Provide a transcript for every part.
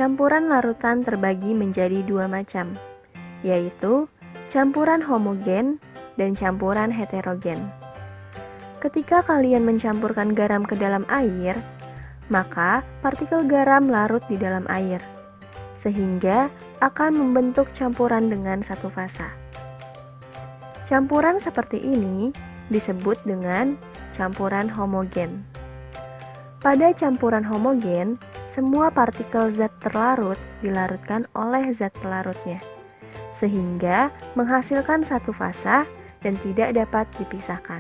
Campuran larutan terbagi menjadi dua macam, yaitu campuran homogen dan campuran heterogen. Ketika kalian mencampurkan garam ke dalam air, maka partikel garam larut di dalam air, sehingga akan membentuk campuran dengan satu fasa. Campuran seperti ini disebut dengan campuran homogen. Pada campuran homogen, semua partikel zat terlarut dilarutkan oleh zat pelarutnya, sehingga menghasilkan satu fasa dan tidak dapat dipisahkan.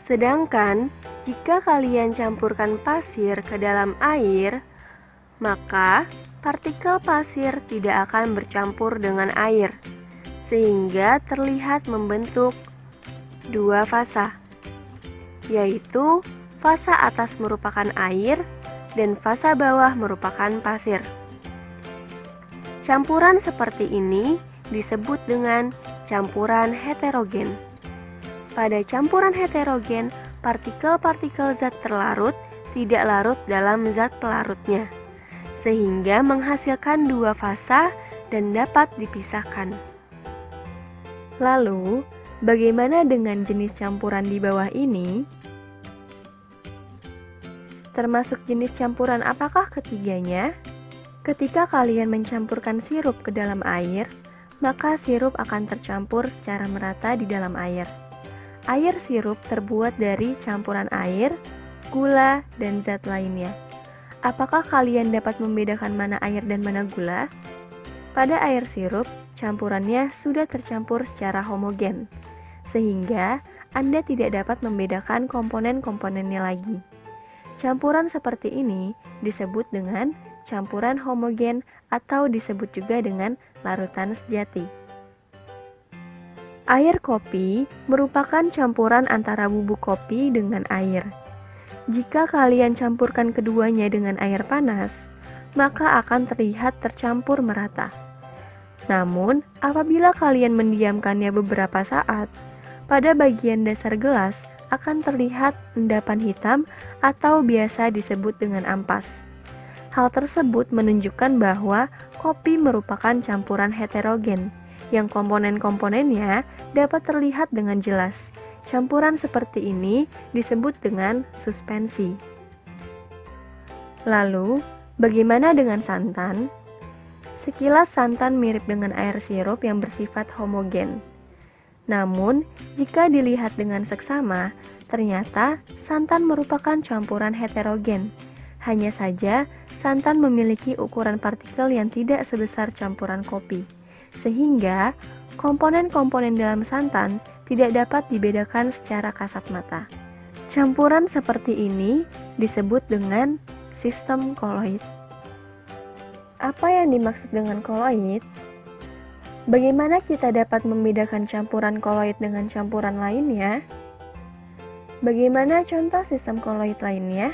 Sedangkan, jika kalian campurkan pasir ke dalam air, maka partikel pasir tidak akan bercampur dengan air, sehingga terlihat membentuk dua fasa, yaitu fasa atas merupakan air dan fasa bawah merupakan pasir. Campuran seperti ini disebut dengan campuran heterogen. Pada campuran heterogen, partikel-partikel zat terlarut tidak larut dalam zat pelarutnya, sehingga menghasilkan dua fasa dan dapat dipisahkan. Lalu, bagaimana dengan jenis campuran di bawah ini? Termasuk jenis campuran apakah ketiganya? Ketika kalian mencampurkan sirup ke dalam air, maka sirup akan tercampur secara merata di dalam air. Air sirup terbuat dari campuran air, gula, dan zat lainnya. Apakah kalian dapat membedakan mana air dan mana gula? Pada air sirup, campurannya sudah tercampur secara homogen, sehingga Anda tidak dapat membedakan komponen-komponennya lagi. Campuran seperti ini disebut dengan campuran homogen atau disebut juga dengan larutan sejati. Air kopi merupakan campuran antara bubuk kopi dengan air. Jika kalian campurkan keduanya dengan air panas, maka akan terlihat tercampur merata. Namun, apabila kalian mendiamkannya beberapa saat, pada bagian dasar gelas akan terlihat endapan hitam atau biasa disebut dengan ampas. Hal tersebut menunjukkan bahwa kopi merupakan campuran heterogen, yang komponen-komponennya dapat terlihat dengan jelas. Campuran seperti ini disebut dengan suspensi. Lalu, bagaimana dengan santan? Sekilas santan mirip dengan air sirup yang bersifat homogen. Namun, jika dilihat dengan seksama, ternyata santan merupakan campuran heterogen. Hanya saja, santan memiliki ukuran partikel yang tidak sebesar campuran kopi, sehingga komponen-komponen dalam santan tidak dapat dibedakan secara kasat mata. Campuran seperti ini disebut dengan sistem koloid. Apa yang dimaksud dengan koloid? Bagaimana kita dapat membedakan campuran koloid dengan campuran lainnya? Bagaimana contoh sistem koloid lainnya?